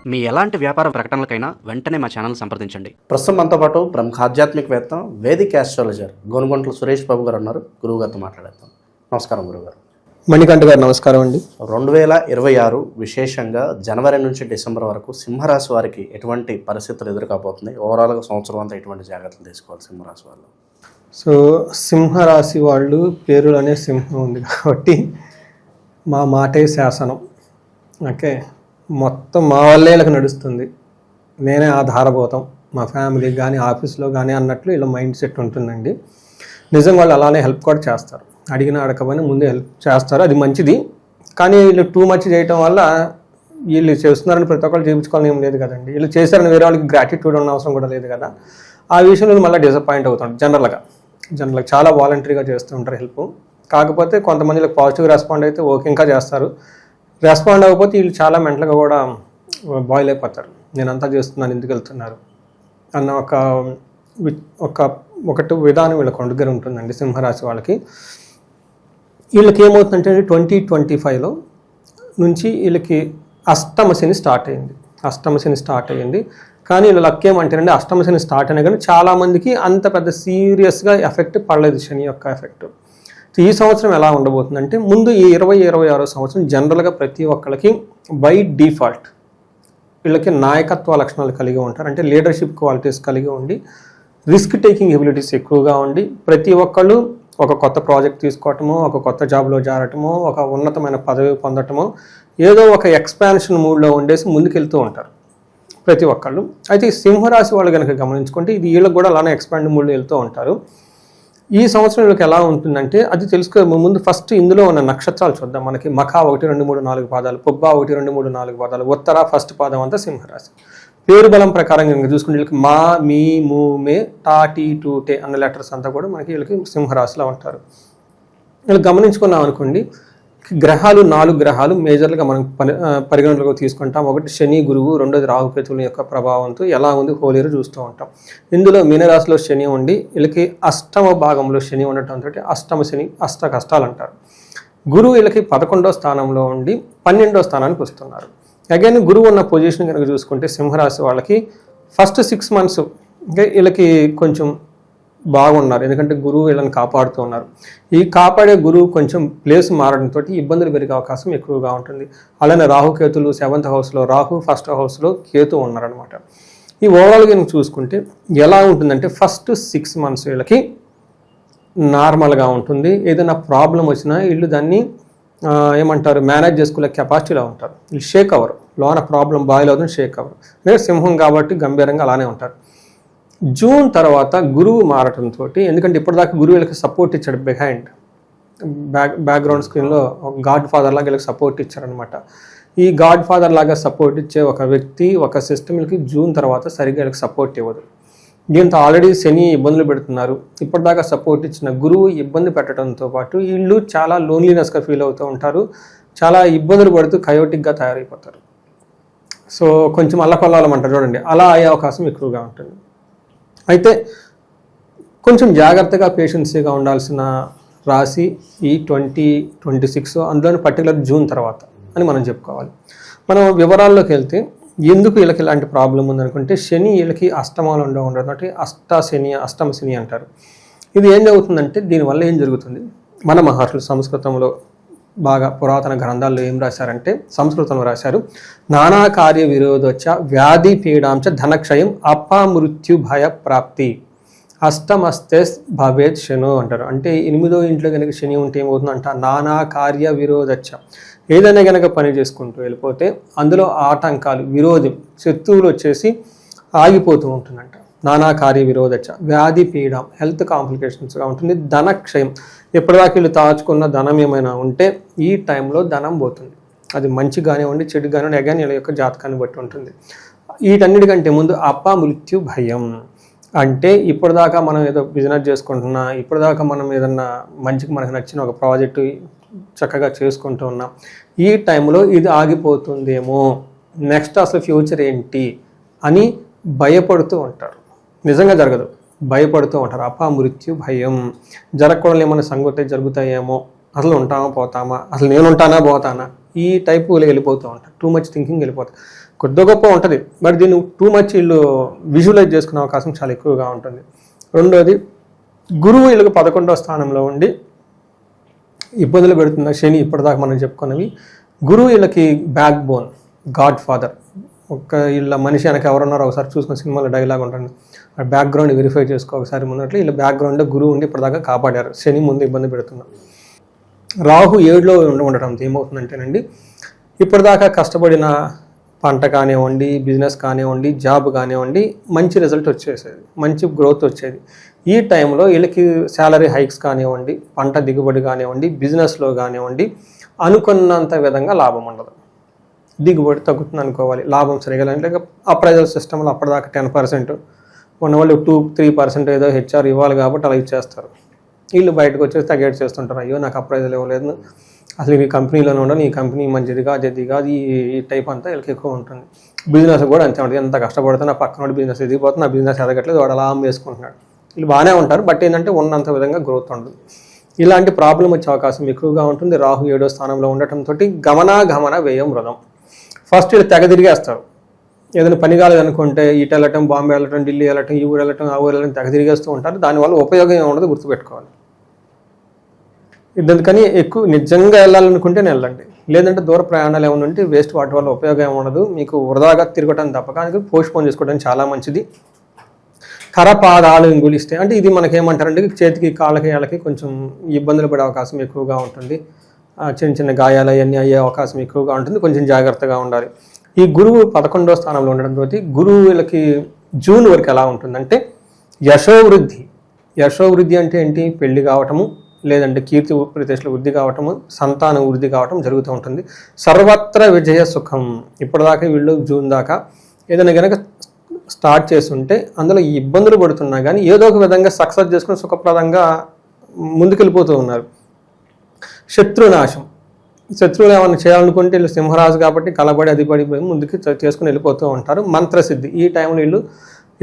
మీ ఎలాంటి వ్యాపార ప్రకటనలకైనా వెంటనే మా ఛానల్ సంప్రదించండి. ప్రస్తుతం మనతో పాటు ప్రముఖ ఆధ్యాత్మికవేత్త వేదిక్ ఆస్ట్రాలజర్ గోనుగొంట్ల సురేష్ బాబు గారు ఉన్నారు. గురువు గారితో మాట్లాడేద్దాం. నమస్కారం గురువుగారు. మణికంఠ గారు నమస్కారం అండి. 2026 విశేషంగా జనవరి నుంచి డిసెంబర్ వరకు సింహరాశి వారికి ఎటువంటి పరిస్థితులు ఎదురుకాబోతున్నాయి? ఓవరాల్గా సంవత్సరం అంతా ఎటువంటి జాగ్రత్తలు తీసుకోవాలి సింహరాశి వాళ్ళు? సో సింహరాశి వాళ్ళు పేరులోనే సింహం ఉంది కాబట్టి మా మాటే శాసనం. ఓకే, మొత్తం మా వల్లే వీళ్ళకి నడుస్తుంది, నేనే ఆధారభూతం, మా ఫ్యామిలీ కానీ ఆఫీస్లో కానీ అన్నట్లు వీళ్ళ మైండ్ సెట్ ఉంటుందండి. నిజంగా వాళ్ళు అలానే హెల్ప్ కూడా చేస్తారు, అడిగినా అడగకపోయినా ముందే హెల్ప్ చేస్తారు, అది మంచిది. కానీ వీళ్ళు టూ మచ్ చేయటం వల్ల వీళ్ళు చేస్తున్నారని ప్రతి ఒక్కరు చేయించుకోవాలని ఏం లేదు కదండి. వీళ్ళు చేశారని వేరే వాళ్ళకి గ్రాటిట్యూడ్ ఉన్న అవసరం కూడా లేదు కదా. ఆ విషయంలో మళ్ళీ డిసప్పాయింట్ అవుతాడు. జనరల్గా చాలా వాలంటరీగా చేస్తూ ఉంటారు హెల్ప్. కాకపోతే కొంతమంది పాజిటివ్ రెస్పాండ్ అయితే ఓకే ఇంకా చేస్తారు, రెస్పాండ్ అవ్వకపోతే వీళ్ళు చాలా మెంటల్గా కూడా బాయిల్ అయిపోతారు. నేను అంతా చేస్తున్నాను, ఎందుకు వెళ్తున్నారు అన్న ఒకటి విధానం వీళ్ళకి దగ్గర ఉంటుందండి సింహరాశి వాళ్ళకి. వీళ్ళకి ఏమవుతుందంటే 2025లో నుంచి వీళ్ళకి అష్టమ శని స్టార్ట్ అయింది. కానీ వీళ్ళ లక్ ఏమంటారంటే అష్టమ శని స్టార్ట్ అయినా కానీ చాలామందికి అంత పెద్ద సీరియస్గా ఎఫెక్ట్ పడలేదు శని యొక్క ఎఫెక్ట్. ఈ సంవత్సరం ఎలా ఉండబోతుందంటే ముందు ఈ 2026 సంవత్సరం జనరల్గా ప్రతి ఒక్కరికి బై డిఫాల్ట్ వీళ్ళకి నాయకత్వ లక్షణాలు కలిగి ఉంటారు. అంటే లీడర్షిప్ క్వాలిటీస్ కలిగి ఉండి రిస్క్ టేకింగ్ ఎబిలిటీస్ ఎక్కువగా ఉండి ప్రతి ఒక్కళ్ళు ఒక కొత్త ప్రాజెక్ట్ తీసుకోవటమో, ఒక కొత్త జాబ్లో జారటమో, ఒక ఉన్నతమైన పదవి పొందటమో, ఏదో ఒక ఎక్స్పాన్షన్ మూడ్లో ఉండేసి ముందుకెళ్తూ ఉంటారు ప్రతి ఒక్కళ్ళు. అయితే ఈ సింహరాశి వాళ్ళు కనుక గమనించుకుంటే ఇది వీళ్ళకి కూడా అలానే ఎక్స్పాండ్ మూడ్లో వెళ్తూ ఉంటారు. ఈ సంవత్సరం వీళ్ళకి ఎలా ఉంటుందంటే అది తెలుసుకో ముందు ఫస్ట్ ఇందులో ఉన్న నక్షత్రాలు చూద్దాం. మనకి మఖ 1, 2, 3, 4 పాదాలు, పుబ్బ 1, 2, 3, 4 పాదాలు, ఉత్తర ఫస్ట్ పాదం అంతా సింహరాశి. పేరు బలం ప్రకారం కనుక చూసుకుంటే వీళ్ళకి మా, మీ, ము, మే, టా, టీ, టూ, టే అన్న లెటర్స్ అంతా కూడా మనకి వీళ్ళకి సింహరాశిలో ఉంటారు. వీళ్ళు గమనించుకున్నాం అనుకోండి, గ్రహాలు 4 గ్రహాలు మేజర్లుగా మనం పరిగణనలోకి తీసుకుంటాం. ఒకటి శని, గురువు, రెండోది రాహుకేతువుల యొక్క ప్రభావంతో ఎలా ఉంది హోలీరు చూస్తూ ఉంటాం. ఇందులో మీనరాశిలో శని ఉండి వీళ్ళకి అష్టమ భాగంలో శని ఉండటంతో అష్టమ శని, అష్ట కష్టాలు అంటారు. గురువు వీళ్ళకి 11వ స్థానంలో ఉండి 12వ స్థానానికి వస్తున్నారు. అగైన్ గురువు ఉన్న పొజిషన్ కనుక చూసుకుంటే సింహరాశి వాళ్ళకి ఫస్ట్ 6 months వీళ్ళకి కొంచెం బాగున్నారు, ఎందుకంటే గురువు వీళ్ళని కాపాడుతూ ఉన్నారు. ఈ కాపాడే గురువు కొంచెం ప్లేస్ మారడంతో ఇబ్బందులు పెరిగే అవకాశం ఎక్కువగా ఉంటుంది. అలానే రాహుకేతులు 7th హౌస్లో రాహు, 1st హౌస్లో కేతు ఉన్నారనమాట. ఈ ఓవరాల్గా నేను చూసుకుంటే ఎలా ఉంటుందంటే ఫస్ట్ 6 months వీళ్ళకి నార్మల్గా ఉంటుంది. ఏదైనా ప్రాబ్లం వచ్చినా వీళ్ళు దాన్ని ఏమంటారు మేనేజ్ చేసుకునే కెపాసిటీలో ఉంటారు. వీళ్ళు షేక్ అవ్వరు, లోన ప్రాబ్లం బాయిల్ అవుతుంది, షేక్ అవ్వరు. అంటే సింహం కాబట్టి గంభీరంగా అలానే ఉంటారు. జూన్ తర్వాత గురువు మారటంతో, ఎందుకంటే ఇప్పటిదాకా గురువు వీళ్ళకి సపోర్ట్ ఇచ్చాడు, బ్యాక్గ్రౌండ్ స్క్రీన్లో గాడ్ ఫాదర్ లాగా వీళ్ళకి సపోర్ట్ ఇచ్చారనమాట. ఈ గాడ్ ఫాదర్ లాగా సపోర్ట్ ఇచ్చే ఒక వ్యక్తి, ఒక సిస్టమ్ వీళ్ళకి జూన్ తర్వాత సరిగ్గా వీళ్ళకి సపోర్ట్ ఇవ్వదు. దీంతో ఆల్రెడీ శని ఇబ్బందులు పెడుతున్నారు, ఇప్పటిదాకా సపోర్ట్ ఇచ్చిన గురువు ఇబ్బంది పెట్టడంతో పాటు వీళ్ళు చాలా లోన్లీనెస్గా ఫీల్ అవుతూ ఉంటారు, చాలా ఇబ్బందులు పడుతూ కయోటిక్గా తయారైపోతారు. సో కొంచెం అల్లకొల్లాలమంటారు చూడండి, అలా అయ్యే అవకాశం ఎక్కువగా ఉంటుంది. అయితే కొంచెం జాగ్రత్తగా పేషెన్సీగా ఉండాల్సిన రాశి ఈ 2026, అందులోని పర్టికులర్ జూన్ తర్వాత అని మనం చెప్పుకోవాలి. మనం వివరాల్లోకి వెళ్తే ఎందుకు వీళ్ళకి ఇలాంటి ప్రాబ్లం ఉందనుకుంటే శని వీళ్ళకి అష్టమంలో ఉండడం కాబట్టి అష్టమ శని అంటారు. ఇది ఏం జరుగుతుందంటే దీనివల్ల ఏం జరుగుతుంది, మన మహర్షులు సంస్కృతంలో బాగా పురాతన గ్రంథాల్లో ఏం రాశారంటే సంస్కృతంలో రాశారు, నానా కార్య విరోధోచ్చ వ్యాధి పీడాంచ ధనక్షయం అపమృత్యు భయ ప్రాప్తి అష్టమస్తే భవేత్ శనో అంటారు. అంటే 8వ ఇంట్లో కనుక శని ఉంటే ఏమవుతుందంట, నానా కార్య విరోధచ్చ, ఏదైనా కనుక పని చేసుకుంటూ వెళ్ళిపోతే అందులో ఆటంకాలు, విరోధం, శత్రువులు వచ్చేసి ఆగిపోతూ ఉంటుందంట. నానా కార్య విరోధచ్చ వ్యాధి పీడం, హెల్త్ కాంప్లికేషన్స్గా ఉంటుంది. ధనక్షయం, ఎప్పటిదాకా వీళ్ళు దాచుకున్న ధనం ఏమైనా ఉంటే ఈ టైంలో ధనం పోతుంది. అది మంచి కానివ్వండి, చెడు కానివ్వండి, అగైన్ వీళ్ళ యొక్క జాతకాన్ని బట్టి ఉంటుంది. వీటన్నిటికంటే ముందు అపమృత్యు భయం, అంటే ఇప్పటిదాకా మనం ఏదో బిజినెస్ చేసుకుంటున్నా, ఇప్పటిదాకా మనం ఏదన్నా మంచికి మనకు నచ్చిన ఒక ప్రాజెక్టు చక్కగా చేసుకుంటూ ఉన్నాం, ఈ టైంలో ఇది ఆగిపోతుందేమో, నెక్స్ట్ అసలు ఫ్యూచర్ ఏంటి అని భయపడుతూ ఉంటారు. నిజంగా జరగదు, భయపడుతూ ఉంటారు. అపమృత్యు భయం, జరగకూడదు ఏమైనా సంగతి జరుగుతాయేమో, అసలు ఉంటామా పోతామా, అసలు నేను ఉంటానా పోతానా, ఈ టైప్ వెళ్ళిపోతూ ఉంటారు. టూ మచ్ థింకింగ్ వెళ్ళిపోతుంది. కొద్ది గొప్ప ఉంటుంది, బట్ దీన్ని టూ మచ్ వీళ్ళు విజువలైజ్ చేసుకునే అవకాశం చాలా ఎక్కువగా ఉంటుంది. రెండోది, గురువు వీళ్ళకి 11వ స్థానంలో ఉండి ఇబ్బందులు పెడుతున్న శని, ఇప్పటిదాకా మనం చెప్పుకున్నవి. గురువు వీళ్ళకి బ్యాక్ బోన్, గాడ్ ఫాదర్. ఒక వీళ్ళ మనిషి వెనక ఎవరున్నారో ఒకసారి చూసుకున్న సినిమాలో డైలాగ్ ఉంటుంది, ఆ బ్యాక్గ్రౌండ్ వెరిఫై చేసుకో ఒకసారి ముందట్లు. వీళ్ళ బ్యాక్గ్రౌండ్లో గురువు ఉండి ఇప్పటిదాకా కాపాడారు, శని ముందు ఇబ్బంది పెడుతున్నారు. రాహు 7లో ఉండటంతో ఏమవుతుందంటేనండి, ఇప్పటిదాకా కష్టపడిన పంట కానివ్వండి, బిజినెస్ కానివ్వండి, జాబ్ కానివ్వండి, మంచి రిజల్ట్ వచ్చేసేది, మంచి గ్రోత్ వచ్చేది. ఈ టైంలో వీళ్ళకి శాలరీ హైక్స్ కానివ్వండి, పంట దిగుబడి కానివ్వండి, బిజినెస్లో కానివ్వండి, అనుకున్నంత విధంగా లాభం ఉండదు. దిగుబడి తగ్గుతుంది అనుకోవాలి, లాభం సరిగా లేక అప్రైజల్ సిస్టంలో అప్పటిదాకా 10% ఉన్న వాళ్ళు 2-3% ఏదో హెచ్ఆర్ ఇవ్వాలి కాబట్టి అలా ఇచ్చేస్తారు. వీళ్ళు బయటకు వచ్చేసి తగ్గేట్ చేస్తుంటారు, అయ్యో నాకు అప్రైజల్ ఇవ్వలేదు, అసలు ఈ కంపెనీలోనే ఉండను, ఈ కంపెనీ మంచిది కాదు, అది కాదు, ఈ టైప్ అంతా వీళ్ళకి ఎక్కువ ఉంటుంది. బిజినెస్ కూడా అంతే ఉంటుంది, ఎంత కష్టపడుతున్నా పక్కన బిజినెస్ ఎదిగిపోతుంది, ఆ బిజినెస్ ఎదగట్లేదు, వాడు అలా వేసుకుంటున్నాడు. వీళ్ళు బాగానే ఉంటారు, బట్ ఏంటంటే ఉన్నంత విధంగా గ్రోత్ ఉండదు. ఇలాంటి ప్రాబ్లం వచ్చే అవకాశం ఎక్కువగా ఉంటుంది. రాహు 7వ స్థానంలో ఉండటంతో గమన వ్యయం వృధం. ఫస్ట్ వీళ్ళు తెగ తిరిగేస్తారు. ఏదైనా పని కాలేదనుకుంటే ఇటు వెళ్ళటం, బాంబే వెళ్ళటం, ఢిల్లీ వెళ్ళటం, ఈ ఊరు వెళ్ళటం, ఆ ఊరు వెళ్ళటం, తెగ తిరిగేస్తూ ఉంటారు. దానివల్ల ఉపయోగం ఏముండదు, గుర్తుపెట్టుకోవాలి. అందుకని ఎక్కువ నిజంగా వెళ్ళాలనుకుంటేనే వెళ్ళండి, లేదంటే దూర ప్రయాణాలు ఏమైనా ఉంటే వేస్ట్, వాటి వల్ల ఉపయోగం ఏముండదు, మీకు వృధాగా తిరగటం తప్ప. కానీ పోస్ట్పోన్ చేసుకోవడం చాలా మంచిది. కరపాదాలు ఇంగులిస్తే అంటే ఇది మనకేమంటారంటే చేతికి, కాళ్ళకి, ఏళ్ళకి కొంచెం ఇబ్బందులు పడే అవకాశం ఎక్కువగా ఉంటుంది. చిన్న చిన్న గాయాలు అవన్నీ అయ్యే అవకాశం ఎక్కువగా ఉంటుంది, కొంచెం జాగ్రత్తగా ఉండాలి. ఈ గురువు 11వ స్థానంలో ఉండడంతో గురువు వీళ్ళకి జూన్ వరకు ఎలా ఉంటుందంటే యశోవృద్ధి. యశోవృద్ధి అంటే ఏంటి? పెళ్లి కావటము, లేదంటే కీర్తి ప్రతిష్టల వృద్ధి కావటము, సంతానం వృద్ధి కావటం జరుగుతూ ఉంటుంది. సర్వత్ర విజయ సుఖం. ఇప్పటిదాకా వీళ్ళు జూన్ దాకా ఏదైనా కనుక స్టార్ట్ చేస్తుంటే అందులో ఇబ్బందులు పడుతున్నా కానీ ఏదో ఒక విధంగా సక్సెస్ చేసుకుని సుఖప్రదంగా ముందుకెళ్ళిపోతూ ఉన్నారు. శత్రునాశం. శత్రువులు ఏమైనా చేయాలనుకుంటే వీళ్ళు సింహరాజు కాబట్టి కలబడి అది పడి ముందుకు చేసుకుని వెళ్ళిపోతూ ఉంటారు. మంత్రసిద్ధి. ఈ టైంలో వీళ్ళు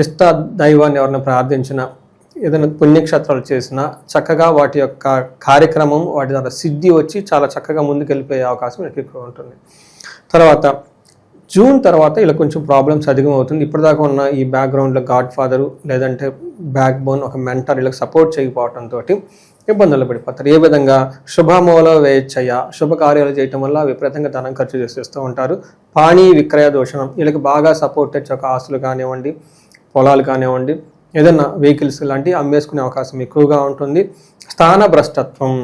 ఇష్ట దైవాన్ని ఎవరిని ప్రార్థించినా, ఏదైనా పుణ్యక్షేత్రాలు చేసినా చక్కగా వాటి యొక్క కార్యక్రమం, వాటి ద్వారా సిద్ధి వచ్చి చాలా చక్కగా ముందుకు వెళ్ళిపోయే అవకాశం ఎక్కువ ఉంటుంది. తర్వాత జూన్ తర్వాత ఇలా కొంచెం ప్రాబ్లమ్స్ అధికం అవుతుంది. ఇప్పటిదాకా ఉన్న ఈ బ్యాక్గ్రౌండ్లో గాడ్ ఫాదరు లేదంటే బ్యాక్ బోన్, ఒక మెంటర్ వీళ్ళకి సపోర్ట్ చేయకపోవడంతో ఇబ్బందులు పడిపోతారు. ఏ విధంగా? శుభమూల వేచ్చయ. శుభకార్యాలు చేయటం వల్ల విపరీతంగా ధనం ఖర్చు చేసేస్తూ ఉంటారు. పాణి విక్రయ దోషణం. వీళ్ళకి బాగా సపోర్ట్ తెచ్చే ఒక ఆస్తులు కానివ్వండి, పొలాలు కానివ్వండి, ఏదైనా వెహికల్స్ లాంటివి అమ్మేసుకునే అవకాశం ఎక్కువగా ఉంటుంది. స్థాన భ్రష్టత్వం.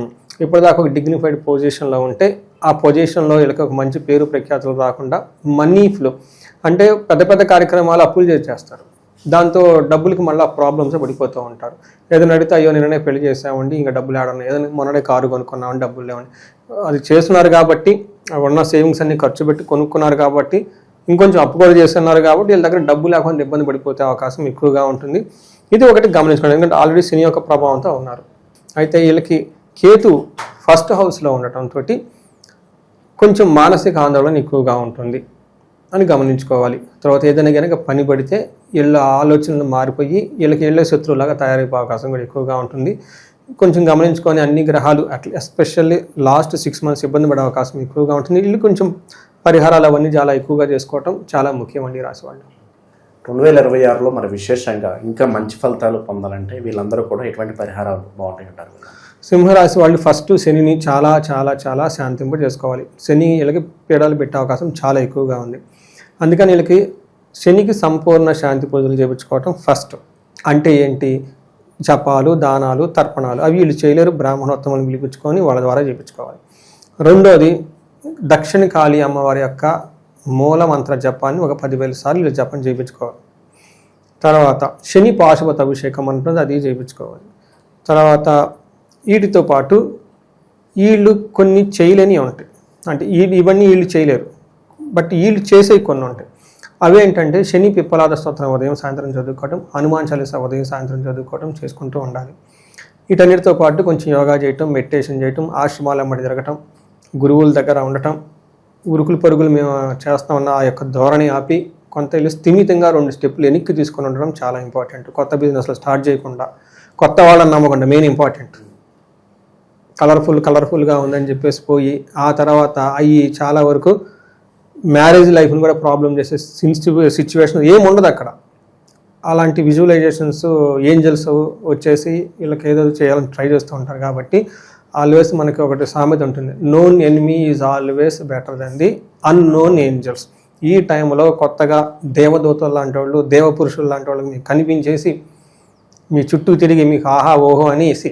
ఇప్పటిదాకా ఒక డిగ్నిఫైడ్ పొజిషన్లో ఉంటే ఆ పొజిషన్లో వీళ్ళకి ఒక మంచి పేరు ప్రఖ్యాతులు రాకుండా మనీ ఫ్లో, అంటే పెద్ద పెద్ద కార్యక్రమాలు అప్పులు చేసేస్తారు. దాంతో డబ్బులకి మళ్ళీ ప్రాబ్లమ్స్ పడిపోతూ ఉంటారు. ఏదైనా అడిగితే అయ్యో నిన్ననే పెళ్లి చేసామండి, ఇంకా డబ్బులు ఆడఉన్నాయి, ఏదైనా మొన్ననే కారు కొనుక్కున్నామండి, డబ్బులు లేవండి. అది చేస్తున్నారు కాబట్టి, ఉన్న సేవింగ్స్ అన్ని ఖర్చు పెట్టి కొనుక్కున్నారు కాబట్టి, ఇంకొంచెం అప్పు కూడా చేస్తున్నారు కాబట్టి వీళ్ళ దగ్గర డబ్బు లేకుండా ఇబ్బంది పడిపోతే అవకాశం ఎక్కువగా ఉంటుంది. ఇది ఒకటి గమనించుకోండి, ఎందుకంటే ఆల్రెడీ శని యొక్క ప్రభావంతో ఉన్నారు. అయితే వీళ్ళకి కేతు ఫస్ట్ హౌస్లో ఉండటంతో కొంచెం మానసిక ఆందోళన ఎక్కువగా ఉంటుంది అని గమనించుకోవాలి. తర్వాత ఏదైనా కనుక పని పడితే వీళ్ళ ఆలోచనలు మారిపోయి వీళ్ళకి వీళ్ళే శత్రువులాగా తయారైపోయే అవకాశం కూడా ఎక్కువగా ఉంటుంది. కొంచెం గమనించుకొని అన్ని గ్రహాలు అట్లా ఎస్పెషల్లీ లాస్ట్ 6 months ఇబ్బంది పడే అవకాశం ఎక్కువగా ఉంటుంది. వీళ్ళు కొంచెం పరిహారాలు అవన్నీ చాలా ఎక్కువగా చేసుకోవటం చాలా ముఖ్యమండి రాశి వాళ్ళు. 2026లో మరి విశేషంగా ఇంకా మంచి ఫలితాలు పొందాలంటే వీళ్ళందరూ కూడా ఎటువంటి పరిహారాలు బాగుంటాయి అంటారు? సింహరాశి వాళ్ళు ఫస్ట్ శనిని చాలా చాలా చాలా శాంతింప చేసుకోవాలి. శని వీళ్ళకి పీడలు పెట్టే అవకాశం చాలా ఎక్కువగా ఉంది. అందుకని వీళ్ళకి శనికి సంపూర్ణ శాంతి పూజలు చేయించుకోవటం ఫస్ట్. అంటే ఏంటి? జపాలు, దానాలు, తర్పణాలు అవి వీళ్ళు చేయలేరు, బ్రాహ్మణోత్తములు పిలిపించుకొని వాళ్ళ ద్వారా చేయించుకోవాలి. రెండోది దక్షిణ కాళీ అమ్మవారి యొక్క మూల మంత్ర జపాన్ని ఒక 10,000 సార్లు వీళ్ళు జపం చేయించుకోవాలి. తర్వాత శని పాశుపత అభిషేకం అంటుంది, అది చేయించుకోవాలి. తర్వాత వీటితో పాటు వీళ్ళు కొన్ని చేయలేని ఉంటాయి, అంటే ఇవన్నీ వీళ్ళు చేయలేరు, బట్ వీళ్ళు చేసేవి కొన్ని ఉంటాయి. అవి ఏంటంటే శని పిప్పలాద స్తోత్రం ఉదయం సాయంత్రం చదువుకోవటం, హనుమాన్ చాలీసా ఉదయం సాయంత్రం చదువుకోవటం చేసుకుంటూ ఉండాలి. వీటన్నిటితో పాటు కొంచెం యోగా చేయటం, మెడిటేషన్ చేయటం, ఆశ్రమాల వెంబడి తిరగటం, గురువుల దగ్గర ఉండటం, ఉరుకులు పరుగులు మేము చేస్తామన్న ఆ యొక్క ధోరణి ఆపి కొంత వీళ్ళు స్థిమితంగా 2 స్టెప్పులు వెనక్కి తీసుకొని ఉండడం చాలా ఇంపార్టెంట్. కొత్త బిజినెస్లో స్టార్ట్ చేయకుండా, కొత్త వాళ్ళని నమ్మకుండా, మెయిన్ ఇంపార్టెంట్. కలర్ఫుల్గా ఉందని చెప్పేసి పోయి ఆ తర్వాత అవి చాలా వరకు మ్యారేజ్ లైఫ్ని కూడా ప్రాబ్లం చేసే సిచ్యువేషన్ ఏమి ఉండదు అక్కడ. అలాంటి విజువలైజేషన్స్ ఏంజల్స్ వచ్చేసి వీళ్ళకి ఏదో చేయాలని ట్రై చేస్తూ ఉంటారు. కాబట్టి ఆల్వేస్ మనకి ఒకటి సామెత ఉంటుంది, known enemy is always better than the unknown angels. ఈ టైంలో కొత్తగా దేవదూతలు లాంటి వాళ్ళు, దేవపురుషులు లాంటి వాళ్ళకి మీకు కనిపించేసి మీ చుట్టూ తిరిగి మీకు ఆహా ఓహో అనేసి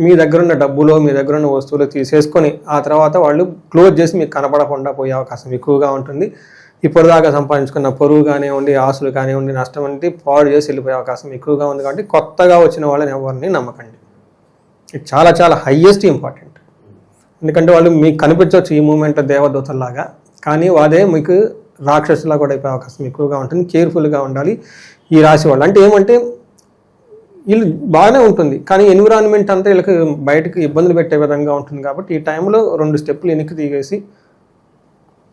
మీ దగ్గర ఉన్న డబ్బులో మీ దగ్గర ఉన్న వస్తువులు తీసేసుకొని ఆ తర్వాత వాళ్ళు క్లోజ్ చేసి మీకు కనపడకుండా పోయే అవకాశం ఎక్కువగా ఉంటుంది. ఇప్పటిదాకా సంపాదించుకున్న పొరుగు కానివ్వండి, ఆస్తులు కానివ్వండి, నష్టం అంటే పాడు చేసి వెళ్ళిపోయే అవకాశం ఎక్కువగా ఉంది. కాబట్టి కొత్తగా వచ్చిన వాళ్ళని ఎవరిని నమ్మకండి. ఇది చాలా చాలా హైయెస్ట్ ఇంపార్టెంట్. ఎందుకంటే వాళ్ళు మీకు కనిపించవచ్చు ఈ మూమెంట్ దేవదూతల్లాగా, కానీ అదే మీకు రాక్షసులా కూడా అయిపోయే అవకాశం ఎక్కువగా ఉంటుంది. కేర్ఫుల్గా ఉండాలి ఈ రాశి వాళ్ళు. అంటే ఏమంటే వీళ్ళు బాగానే ఉంటుంది, కానీ ఎన్విరాన్మెంట్ అంతా వీళ్ళకి బయటకు ఇబ్బందులు పెట్టే విధంగా ఉంటుంది. కాబట్టి ఈ టైంలో 2 స్టెప్పులు వెనక్కి దిగేసి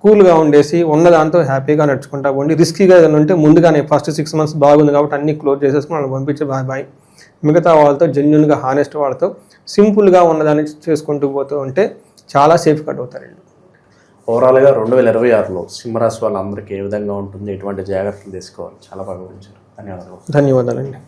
కూల్గా ఉండేసి ఉన్న దాంతో హ్యాపీగా నడుచుకుంటా పోండి. రిస్కీగా ఏదైనా ఉంటే ముందుగానే ఫస్ట్ 6 months బాగుంది కాబట్టి అన్నీ క్లోజ్ చేసేసుకుని వాళ్ళని పంపించి బాయ్. మిగతా వాళ్ళతో జెన్యున్గా హానెస్ట్ వాళ్ళతో సింపుల్గా ఉన్నదాన్ని చేసుకుంటూ పోతూ ఉంటే చాలా సేఫ్ కట్ అవుతారండి. ఓవరాల్గా 2026లో సింహరాశి వాళ్ళందరికీ ఏ విధంగా ఉంటుంది, ఎటువంటి జాగ్రత్తలు తీసుకోవాలి, చాలా బాగా వివరించారు. ధన్యవాదాలు. ధన్యవాదాలండి.